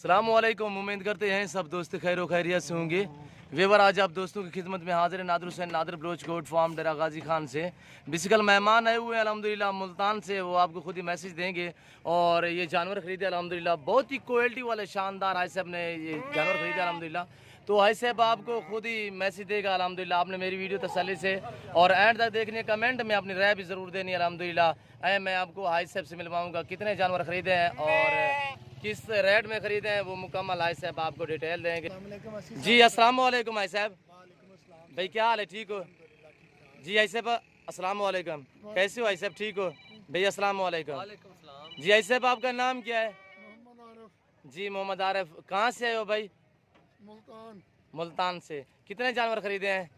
अस्सलामुअलैकुम। उम्मीद करते हैं सब दोस्त खैर खैरियत से होंगे। वेवर आज आप दोस्तों की खिदमत में हाजिर है नादर हुसैन नादर बलोच गोट फार्म डेरा गाजी खान से। बेसिकल मेहमान आए हुए हैं अल्हम्दुलिल्लाह मुल्तान से, वो आपको खुद ही मैसेज देंगे और ये जानवर खरीदे अल्हम्दुलिल्लाह। बहुत ही क्वालिटी वाले शानदार भाई साहब ने ये जानवर खरीदे अल्हम्दुलिल्लाह। तो भाई साहब आपको खुद ही मैसेज देगा अल्हम्दुलिल्लाह। आपने मेरी वीडियो तसल्ली से और एंड तक देखने, कमेंट में अपनी राय भी ज़रूर देनी अल्हम्दुलिल्लाह। मैं आपको हाई साहब से मिलवाऊँगा कितने जानवर खरीदे हैं और किस रेट में खरीदे हैं, वो मुकम्मल हाई साहब आपको डिटेल देंगे। जी अस्सलाम वालेकुम हाई साहब। भाई क्या हाल है, ठीक हो? जी हाई साहब अस्सलाम वालेकुम। कैसे हो हाई साहब, ठीक हो? भाई अस्सलाम वालेकुम। जी हाई साहब आपका नाम क्या है? जी मोहम्मद आरिफ। कहाँ से आए हो भाई? मुल्तान से। कितने जानवर खरीदे हैं?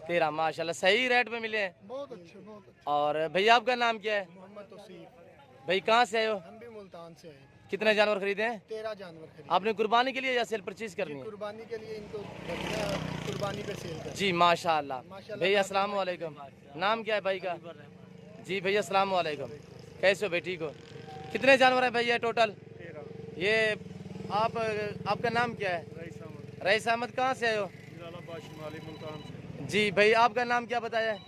13। माशाल्लाह सही रेट में मिले हैं। बहुत अच्छे, बहुत अच्छे। और भैया आपका नाम क्या है? मोहम्मद तौसीफ। भाई कहाँ से आए हो? हम भी मुल्तान से हैं। कितने जानवर खरीदे हैं? 13 जानवर खरीदे। आपने कुर्बानी के लिए या सेल परचेज करनी है? कुर्बानी के लिए इनको रखना है, कुर्बानी पे सेल करना है। जी माशाल्लाह। भैया अस्सलाम वालेकुम। नाम क्या है भाई का? जी भैया अस्सलाम वालेकुम। कैसे हो भाई, ठीक हो? कितने जानवर हैं भैया टोटल? 13। ये आपका नाम क्या है? रईस अहमद। कहाँ से आए हो? मुल्तान से। जी भाई आपका नाम क्या बताया है?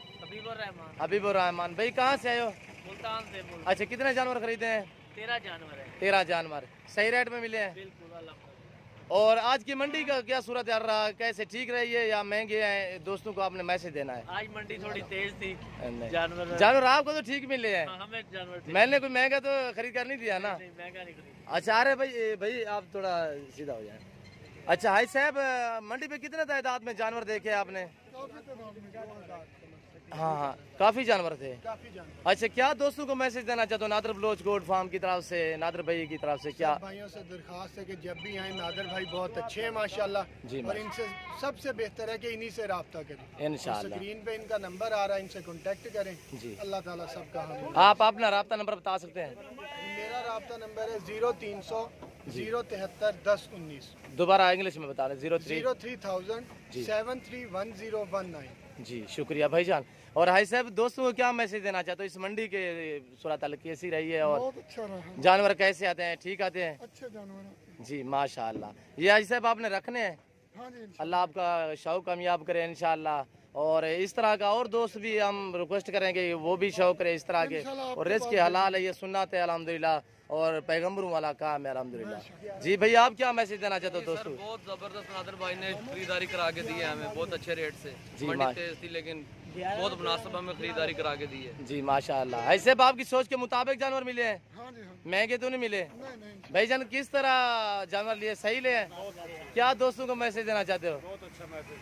हबीबुर रहमान। भाई कहाँ से आए हो? मुल्तान से। अच्छा कितने जानवर खरीदे हैं? 13 जानवर है। 13 जानवर सही रेट में मिले हैं? बिल्कुल अल्लाह। और आज की मंडी का क्या सूरत हाल रहा, कैसे ठीक रही है या महंगे हैं? दोस्तों को आपने मैसेज देना है। आज मंडी थोड़ी तेज थी। नहीं। जानवर आपको तो ठीक मिले हैं। हमें जानवर थे। मैंने कोई महंगा तो खरीद कर नहीं दिया ना। नहीं, महंगा नहीं खरीदा। अच्छा अरे भाई भाई आप थोड़ा सीधा हो जाए। अच्छा हाई साहब मंडी पे कितने तादाद में जानवर देखे आपने? हाँ काफी जानवर थे। काफी जानवर। अच्छा क्या दोस्तों को मैसेज देना चाहते हो नादर बलोच गोट फार्म की तरफ से, नादर भाई की तरफ से? क्या भाइयों से दरखास्त है कि जब भी आए, नादर भाई बहुत अच्छे हैं माशाल्लाह जी, और इनसे सबसे बेहतर है कि इन्हीं से राब्ता करें। इंशाल्लाह। स्क्रीन पे इनका नंबर आ रहा है, इनसे कांटेक्ट करें। जी अल्लाह ताला सबका हम। आप अपना राब्ता नंबर बता सकते हैं? मेरा राब्ता नंबर है 0300 073 1019। दोबारा इंग्लिश में बता रहे। 03 03000 731019। जी शुक्रिया भाईजान। और हाई साहब दोस्तों को क्या मैसेज देना चाहते हो? इस मंडी के सूरत हाल कैसी रही है और बहुत अच्छा रहा। जानवर कैसे आते हैं, ठीक आते हैं? अच्छे जानवर। जी माशाल्लाह। ये हाई साहब आपने रखने हैं? हाँ जी। अल्लाह आपका शौक कामयाब करे इंशाल्लाह। और इस तरह का और दोस्त भी हम रिक्वेस्ट करेंगे वो भी शौक करे इस तरह के। और रिज़्क़ के हलाल है, ये सुन्नत है अल्हम्दुलिल्लाह और पैगम्बरों वाला काम है अल्हम्दुलिल्लाह। जी भैया आप क्या मैसेज देना चाहते हो दोस्तों? बहुत जबरदस्त नादर भाई ने खरीदारी करा के दी है हमें बहुत अच्छे रेट से। जी, मंडी तेज थी लेकिन बहुत मुनासिब हमें खरीदारी करा के दी है। जी माशाल्लाह। ऐसे आपकी सोच के मुताबिक जानवर मिले हैं? हाँ जी। हाँ। महंगे तो नहीं मिले? नहीं। भाईजान किस तरह जानवर लिए, सही लिए? क्या दोस्तों को मैसेज देना चाहते हो? बहुत अच्छा मैसेज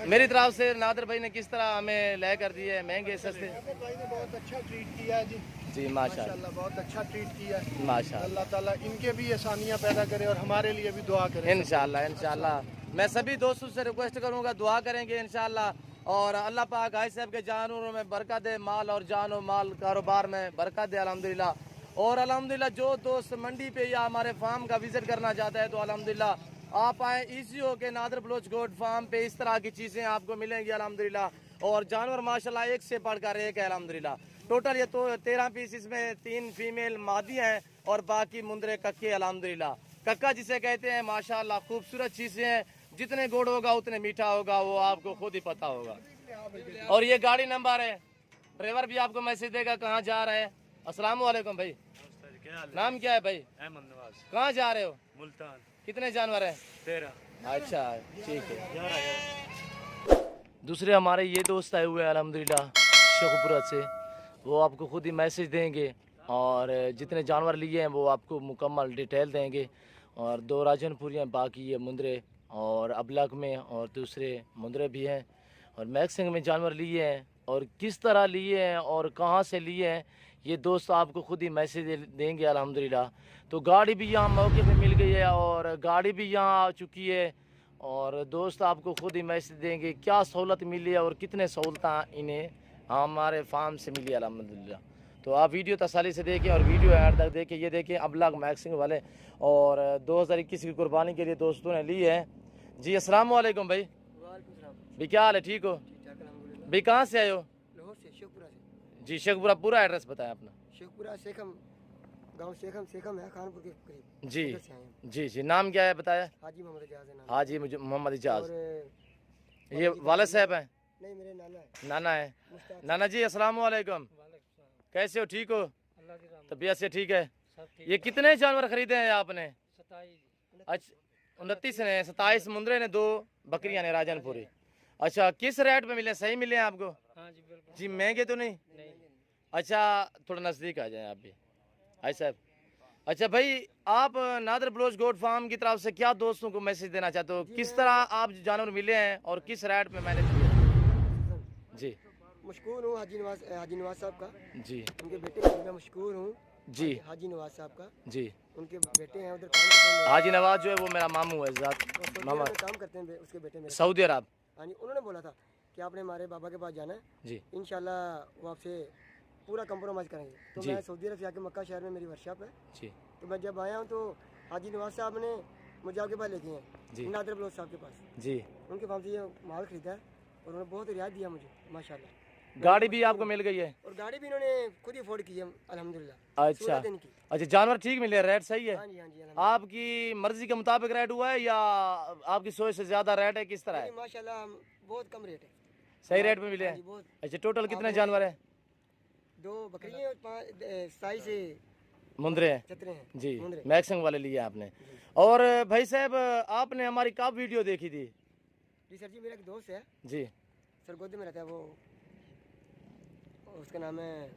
मेरी तरफ से नादर भाई ने किस तरह हमें ले कर दिए, महंगे सस्ते? भाई ने बहुत अच्छा ट्रीट किया है जी। जी माशाल्लाह बहुत अच्छा ट्रीट किया है माशाल्लाह। अल्लाह ताला इनके भी आसानियाँ पैदा करे और हमारे लिए भी दुआ करे इंशाल्लाह इंशाल्लाह। मैं सभी दोस्तों से रिक्वेस्ट करूंगा दुआ करेंगे इंशाल्लाह। और अल्लाह पाक हाई साहब के जानवरों में बरकत दे, माल और जान और माल कारोबार में बरकत दे अल्हम्दुलिल्लाह। और अल्हम्दुलिल्लाह जो दोस्त मंडी पे या हमारे फार्म का विजिट करना चाहता है तो अल्हम्दुलिल्लाह आप आए इजी हो के नादर बलोच गोट फार्म पे। इस तरह की चीज़ें आपको मिलेंगी अल्हम्दुलिल्लाह। और जानवर माशाल्लाह एक से बढ़कर एक है अल्हम्दुलिल्लाह। टोटल ये तो 13 पीस, इसमें 3 फीमेल मादी हैं और बाकी मुंदरे कक्के अल्हम्दुलिल्लाह। कक्का जिसे कहते हैं माशाल्लाह खूबसूरत चीज़ें हैं, जितने गुड़ होगा उतने मीठा होगा, वो आपको खुद ही पता होगा। और ये गाड़ी नंबर है, ड्राइवर भी आपको मैसेज देगा कहाँ जा रहे हैं। अस्सलाम वालेकुम भाई। नाम क्या है भाई? अहमद नवाज। कहाँ जा रहे हो? मुल्तान। कितने जानवर हैं? 13। अच्छा ठीक है। दूसरे हमारे ये दोस्त आए हुए हैं अल्हम्दुलिल्लाह शेखपुरा से, वो आपको खुद ही मैसेज देंगे और जितने जानवर लिए हैं वो आपको मुकम्मल डिटेल देंगे। और 2 राजनपुरी हैं, बाकी ये मुंदरे और अबलग में और दूसरे मुंदरे भी हैं। और मैक्सिंग में जानवर लिए हैं और किस तरह लिए हैं और कहाँ से लिए हैं ये दोस्त आपको खुद ही मैसेज देंगे अल्हम्दुलिल्लाह। तो गाड़ी भी यहाँ मौके पे मिल गई है और गाड़ी भी यहाँ आ चुकी है और दोस्त आपको खुद ही मैसेज देंगे क्या सहूलत मिली है और कितने सहूलतें इन्हें हमारे फार्म से मिली अल्हम्दुलिल्लाह। तो आप वीडियो तसल्ली से देखें और वीडियो एंड तक देखें। ये देखें अबलग मैक्सिंग वाले और 2021 की कुर्बानी के लिए दोस्तों ने ली है। जी अस्सलाम वालेकुम भाई। भाई क्या हाल है, ठीक हो भाई? कहाँ से आए हो? लाहौर से, शेखपुरा से। जी शेखपुरा, पूरा एड्रेस बताएं अपना। शेखपुरा शेखम गांव शेखम है, खानपुर के करीब। जी उधर से आए हैं। जी जी। नाम क्या है बताया? हाजी मोहम्मद इजाज है नाम। हाजी मोहम्मद इजाज। और ये वाले साहब हैं? नहीं, मेरे नाना है नाना है। मुश्ताक। नाना जी अस्सलाम वालेकुम, कैसे हो? ठीक हो? तबीयत से ठीक है? ये कितने जानवर खरीदे हैं आपने? 27। अच्छा 29 ने, 27 मुंद्रे ने, 2 बकरियां ने राजनपुरी। अच्छा किस रेट पे मिले? सही मिले हैं आपको? हाँ जी बिल्कुल। जी महंगे तो नहीं? नहीं। अच्छा थोड़ा नज़दीक आ जाएं आप भी। हाय साहब। अच्छा भाई, आप नादर बलोच गोट फार्म की तरफ से क्या दोस्तों को मैसेज देना चाहते हो? किस तरह आप जानवर मिले हैं और किस रेट पे मैंने दिए? जी मशकूर हूँ हाजी नवाज साहब का। जी उनके बेटे का मैं मशकूर हूँ जी हाजी नवाज साहब का। जी। उनके बेटे हैं उधर काम करते हैं। हाजी नवाज जो है वो मेरा मामू है, ज़ात वो सऊदी मामा, अरब में काम करते हैं उसके बेटे मेरे। सऊदी अरब। हाँ जी, उन्होंने बोला था कि आपने हमारे बाबा के पास जाना है, जी इंशाल्लाह वो आपसे पूरा कंप्रोमाइज़ करेंगे। तो जी। मैं सऊदी अरब से आके मक्का शहर में मेरी वर्कशॉप है, जी तो मैं जब आया हूँ तो हाजी नवाज साहब ने मुझे आपके पास लेके जी। हैं, नादर बलोच साहब के पास। जी। उनके पास से ये माल खरीदा है और उन्होंने बहुत रियायत दिया मुझे माशाल्लाह। गाड़ी भी आपको मिल गई है? और गाड़ी भी इन्होंने खुद ही अफोर्ड की है अल्हम्दुलिल्लाह। अच्छा 16 दिन की। अच्छा। जानवर ठीक मिले, रेट सही है? हाँ जी हाँ जी अल्हम्दुलिल्लाह। आपकी मर्जी के मुताबिक रेट हुआ है या आपकी सोच से ज्यादा रेट है? किस तरह है? नहीं, माशाल्लाह बहुत कम रेट है। सही रेट में मिले हाँ जी, हैं? बहुत। अच्छा टोटल कितने जानवर है? 2 बकरियां और 5 साई से मुंद्रे हैं? चतरे हैं जी मुंद्रे। मैक्सिंग वाले लिए आपने। और भाई साहब आपने हमारी कब वीडियो देखी थी? जी सर जी, मेरा एक दोस्त है जी सरगोदे में रहता है, वो उसका नाम है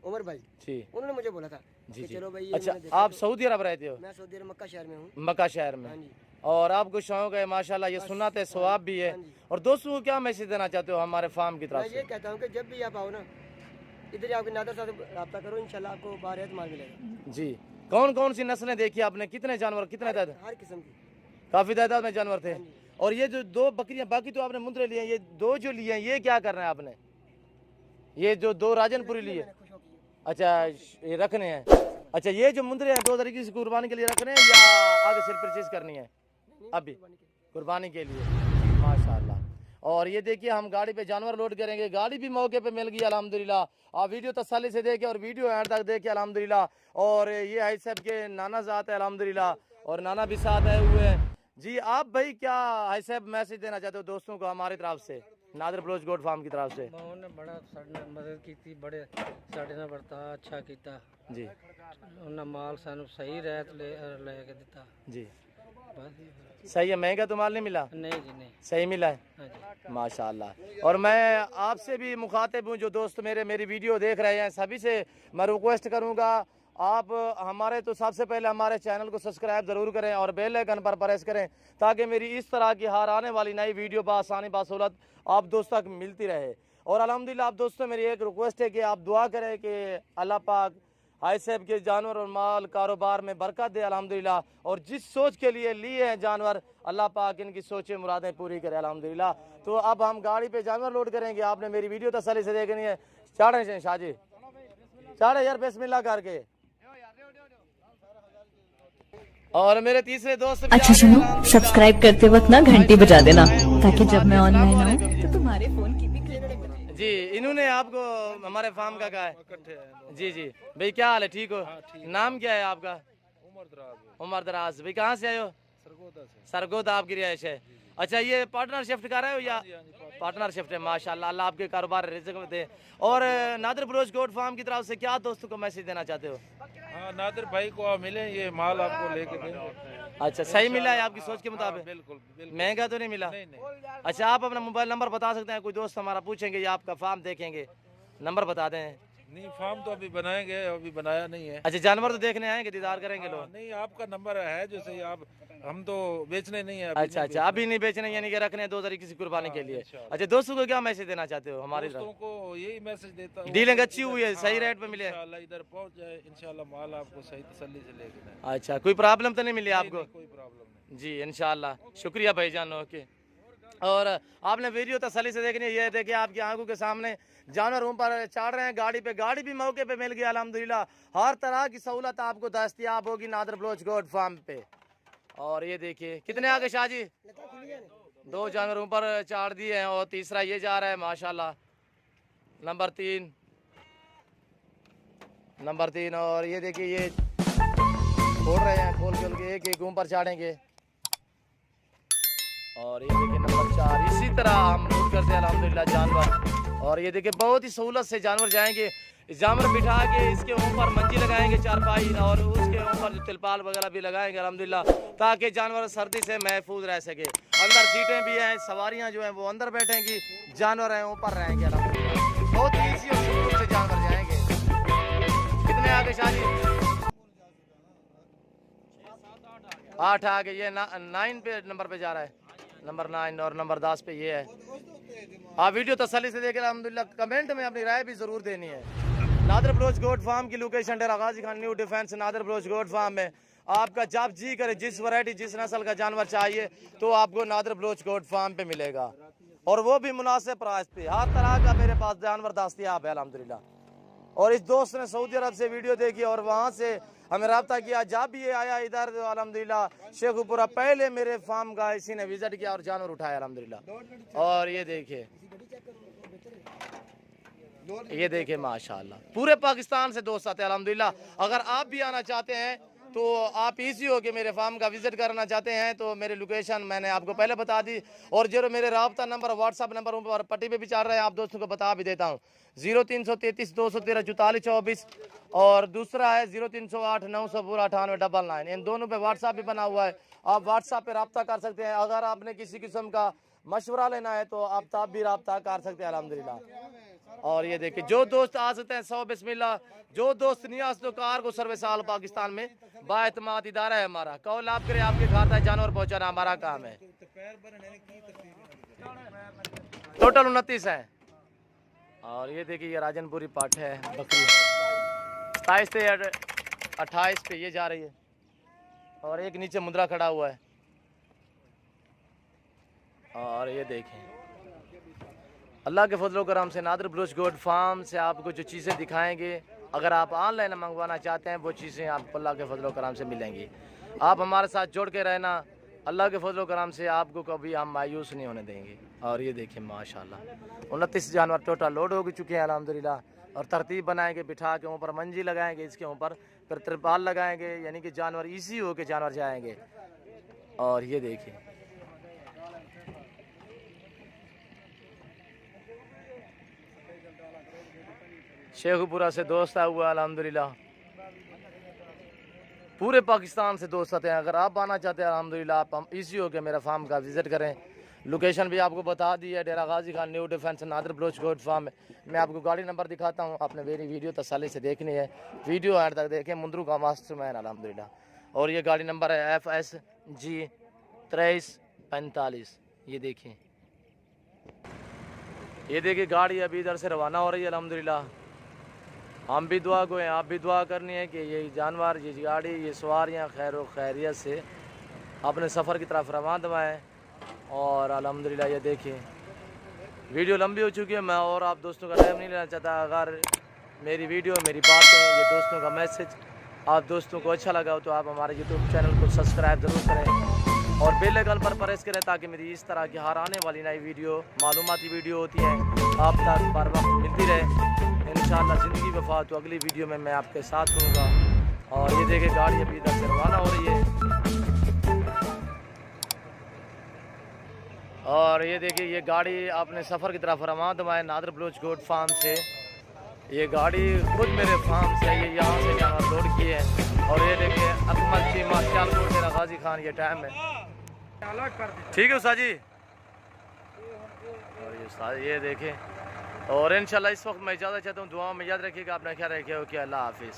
उमर भाई। जी उन्होंने मुझे बोला था जी कि जी। चलो भाई ये अच्छा मैंने देखा आप तो- सऊदी अरब रहते हो? मैं सऊदी अरब मक्का शहर में हूँ। मक्का शहर में। हाँ जी और आपको शौक है माशाल्लाह, ये सुन्नत है, सवाब भी है। हाँ जी। और दोस्तों को क्या मैसेज देना चाहते हो हमारे फार्म की मैं तरफ ये से? कहता हूँ कि जब भी आप आओ ना, इधर ही आपके नादर साहब से रब्ता करो, इंशाल्लाह आपको बारियत माल मिलेगा। जी। कौन कौन सी नस्लें देखी आपने? कितने जानवर, कितने तादाद? हर किस्म की। काफी तादाद में जानवर थे। हाँ जी। और ये जो 2 बकरियां, बाकी तो आपने मुंद्रे लिए हैं, ये 2 जो लिए हैं ये क्या करना है आपने? ये जो 2 राजनपुरी लिए? मैंने खुश होकर अच्छा ये रखने हैं। अच्छा ये जो मुंद्रे हैं 2 तरीके से कुर्बानी के लिए रखने हैं या आगे से परचेज करनी है? अभी कुर्बानी के लिए। माशाल्लाह। और ये देखिए हम गाड़ी पे जानवर लोड करेंगे, गाड़ी भी मौके पे मिल गई अल्हम्दुलिल्लाह। आप वीडियो तसल्ली से देखें और वीडियो एंड तक देखें अल्हम्दुलिल्लाह। और ये हाई साहब के नाना ज़ात है अल्हम्दुलिल्लाह, और नाना भी साथ आए हुए हैं। जी आप भाई क्या हाई साहब मैसेज देना चाहते हो दोस्तों को हमारी तरफ से, नादर बलोच गोट फार्म की तरफ से? उन्होंने बड़ा साढ़े मदद की थी, बड़े साढ़े ने बरता अच्छा किया। जी उन्हें माल सानू सही रेट लेके दिता। जी बस सही है। महंगा तो माल नहीं मिला? नहीं जी नहीं। सही मिला है हाँ जी। माशाल्लाह। और मैं आपसे भी मुखातिब हूँ, जो दोस्त मेरी वीडियो देख रहे हैं सभी से मैं रिक्वेस्ट करूँगा, आप हमारे तो सबसे पहले हमारे चैनल को सब्सक्राइब ज़रूर करें और बेल आइकन पर प्रेस करें, ताकि मेरी इस तरह की हर आने वाली नई वीडियो बआसानी बासहूलत आप दोस्तों तक मिलती रहे। और अल्हम्दुलिल्लाह आप दोस्तों मेरी एक रिक्वेस्ट है कि आप दुआ करें कि अल्लाह पाक हाई साहब के जानवर और माल कारोबार में बरकत दे अल्हम्दुलिल्लाह। और जिस सोच के लिए लिए हैं जानवर, अल्लाह पाक इनकी सोचें मुरादें पूरी करे अल्हम्दुलिल्लाह। तो अब हम गाड़ी पे जानवर लोड करेंगे, आपने मेरी वीडियो तसल्ली से देखनी है। चाड़े शाहजी, चाड़े यार बिस्मिल्लाह करके। और मेरे तीसरे दोस्त भी अच्छा आ गए सुनो, अल्हम्दुलिल्लाह। सब्सक्राइब करते वक्त ना घंटी बजा देना, ताकि जब मैं ऑनलाइन आऊँ तो तुम्हारे फोन की भी घंटी बजे। जी इन्होंने आपको हमारे फार्म का कहा है? जी जी भाई क्या हाल है, ठीक हो? नाम क्या है आपका? उमर दराज। भाई कहाँ से आए हो? सरगोदा आपकी रिहाइश है? अच्छा ये पार्टनरशिप कर रहे हो या? पार्टनरशिप है माशाल्लाह, अल्लाह आपके कारोबार रिज़्क़ में दे। और नादर बलोच गोट फार्म की तरफ से क्या दोस्तों को मैसेज देना चाहते हो? हाँ नादिर भाई को आप मिले, ये माल आपको लेके देंगे। अच्छा सही मिला है आपकी सोच के मुताबिक? बिल्कुल बिल्कुल। महंगा तो नहीं मिला? नहीं नहीं। अच्छा आप अपना मोबाइल नंबर बता सकते हैं? कोई दोस्त हमारा पूछेंगे या आपका फार्म देखेंगे, नंबर बता दें। नहीं फार्म तो अभी बनाएंगे, अभी बनाया नहीं है। अच्छा जानवर तो देखने आएंगे, दीदार करेंगे हाँ, लोग? नहीं आपका नंबर है जो सही, आप हम तो बेचने नहीं है अभी। अच्छा अच्छा अभी नहीं बेचने, यानी कि रखने 2 तरीके से कुर्बानी के लिए। अच्छा दोस्तों को क्या मैसेज देना चाहते हो हमारी दोस्तों तरफ? को यही मैसेज देता हूँ, डीलिंग अच्छी हुई है, सही रेट पे मिले? इंशाल्लाह इधर पहुंच जाए, इंशाल्लाह माल आपको सही तसल्ली से लेके दें। अच्छा कोई प्रॉब्लम तो नहीं मिली आपको? कोई प्रॉब्लम नहीं। जी इंशाल्लाह, शुक्रिया भाईजान। ओके। और आपने वीडियो तसल्ली से देखनी है, ये देखिए आपकी आंखों के सामने जानवर ऊपर चढ़ रहे हैं गाड़ी पे, गाड़ी भी मौके पे मिल गई अल्हम्दुलिल्लाह। हर तरह की सहूलत आपको दस्तयाब होगी नादर बलोच गोट फार्म पे। और ये देखिए कितने आगे शाहजी? 2 जानवर ऊपर चाड़ दिए हैं और तीसरा ये जा रहा है माशाल्लाह, नंबर 3। नंबर 3। और ये देखिए ये खोल रहे हैं, खोल के एक एक ऊपर चाड़ेंगे। और ये देखिए नंबर 4। इसी तरह हम लोड करते हैं अल्हम्दुलिल्लाह जानवर। और ये देखिए बहुत ही सहूलत से जानवर जाएंगे। जानवर बिठा के इसके ऊपर मंजी लगाएंगे चारपाई, और उसके ऊपर जो तिरपाल वगैरह भी लगाएंगे अल्हम्दुलिल्लाह, ताकि जानवर सर्दी से महफूज रह सके। अंदर सीटें भी हैं, सवारियां जो हैं वो अंदर बैठेंगी, जानवर हैं ऊपर रहेंगे अल्हम्दुलिल्लाह। बहुत ईजी और सुकून से जानवर जाएंगे। कितने आगे शादी? 8 आगे। ये 9 पे नंबर पे जा रहा है, नंबर 9। और नंबर 10 पे ये है। आप वीडियो तसल्ली से देखें अल्हम्दुलिल्लाह। कमेंट में अपनी राय भी जरूर देनी है। नादर बलोच गोट फार्म की location Dera Ghazi Khan new defence Nadir Baloch goat farm में आपका जब जी करे जिस वैरायटी जिस नस्ल का जानवर चाहिए तो आपको नादर बलोच गोट फार्म पे मिलेगा, और वो भी मुनासिब प्राइस पे। हर तरह का मेरे पास जानवर दस्तयाब है अल्हम्दुलिल्लाह। और इस दोस्त ने सऊदी अरब से वीडियो देखी और वहाँ से हमें रब्ता किया। जब ये आया इधर अल्हम्दुलिल्लाह शेखुपुरा, पहले मेरे फार्म का इसी ने विजिट किया और जानवर उठाया अल्हम्दुलिल्लाह। और ये देखिए, ये देखिए माशाल्लाह पूरे पाकिस्तान से दोस्त आते हैं अल्हम्दुलिल्लाह। अगर आप भी आना चाहते हैं तो आप इजी हो के मेरे फार्म का विजिट करना चाहते हैं तो मेरी लोकेशन मैंने आपको पहले बता दी। और जो मेरे रब्ता नंबर व्हाट्सअप नंबर ऊपर पट्टी पे भी चल रहे हैं, आप दोस्तों को बता भी देता हूँ। 0333 213 44 24 और दूसरा है 0308 900 98 99। इन दोनों पे व्हाट्सअप भी बना हुआ है, आप व्हाट्सअप पे रब्ता कर सकते हैं। अगर आपने किसी किस्म का मशवरा लेना है तो आप तब भी रब्ता कर सकते हैं अल्हम्दुलिल्लाह। और ये देखिए जो दोस्त आ सकते हैं 100 बिस्मिल्लाह। जो दोस्त नहीं आ सकते कार को सर्विस आल पाकिस्तान में बाएतमाद इदारा है हमारा। कॉल आप करें, आपके घर तक जानवर पहुंचाना हमारा काम है। टोटल 29 है। और ये देखिए ये राजनपुरी पाठ है बकरी 27 से 28 पे ये जा रही है। और एक नीचे मुद्रा खड़ा हुआ है। और ये देखें अल्लाह के फजलो करम से नादर बलोच गोट फार्म से आपको जो चीज़ें दिखाएंगे, अगर आप ऑनलाइन मंगवाना चाहते हैं वो चीज़ें आपको अल्लाह के फजलो करम से मिलेंगी। आप हमारे साथ जुड़ के रहना, अल्लाह के फजलो करम से आपको कभी हम मायूस नहीं होने देंगे। और ये देखिए माशाल्लाह 29 जानवर टोटल लोड हो चुके हैं अल्हम्दुलिल्लाह। और तरतीब बनाएंगे, बिठा के ऊपर मंजी लगाएंगे, इसके ऊपर फिर तिरपाल लगाएंगे, यानी कि जानवर ईजी हो के जानवर जाएंगे। और ये देखिए शेखुपुरा से दोस्त आया हुआ अल्हम्दुलिल्लाह। पूरे पाकिस्तान से दोस्त आते हैं। अगर आप आना चाहते हैं अल्हम्दुलिल्लाह आप इजी हो के मेरा फार्म का विजिट करें। लोकेशन भी आपको बता दी है, Dera Ghazi Khan new defence Nadir Baloch goat farm में। मैं आपको गाड़ी नंबर दिखाता हूँ, आपने मेरी वीडियो तसल्ली से देखनी है, वीडियो एंड तक देखें। मुंद्रू का मास्टरमैन अल्हम्दुलिल्लाह। और ये गाड़ी नंबर है FSG 2345। ये देखिए, ये देखिए गाड़ी अभी इधर से रवाना हो रही है अल्हम्दुलिल्लाह। हम भी दुआ को हैं, आप भी दुआ करनी है कि ये जानवर, ये गाड़ी, ये सवारियाँ खैर व खैरियत से अपने सफ़र की तरफ रवाना दवाएँ। और अल्हम्दुलिल्लाह ये देखिए वीडियो लंबी हो चुकी है, मैं और आप दोस्तों का टाइम नहीं लेना चाहता। अगर मेरी वीडियो, मेरी बातें, ये दोस्तों का मैसेज आप दोस्तों को अच्छा लगा हो तो आप हमारे YouTube चैनल को सब्सक्राइब ज़रूर करें और बेल आइकन पर प्रेस करें, ताकि मेरी इस तरह की हर आने वाली नई वीडियो, मालूमाती वीडियो होती है, आप तक बर वक्त मिलती रहे। इंशाअल्लाह ज़िंदगी वफ़ा तो अगली वीडियो में मैं आपके साथ हूँगा। और ये देखिए गाड़ी अभी इधर से रवाना हो रही है। और ये देखिए ये गाड़ी अपने सफ़र की तरफ रवाना दवाएँ नादर बलोच गोट फार्म से। ये गाड़ी खुद मेरे फार्म से ये यहाँ से जानवर लोड किए हैं। और ये देखिए अकमल जी मास्टर मेरा गाजी खान, ये टाइम है। ठीक है उस्ताद जी। और ये उस्ताद ये देखें। और इंशाल्लाह इस वक्त मैं इजाज़त चाहता हूँ, दुआओं में याद रखिएगा, अपना ख्याल रखिएगा। अल्लाह हाफिज़।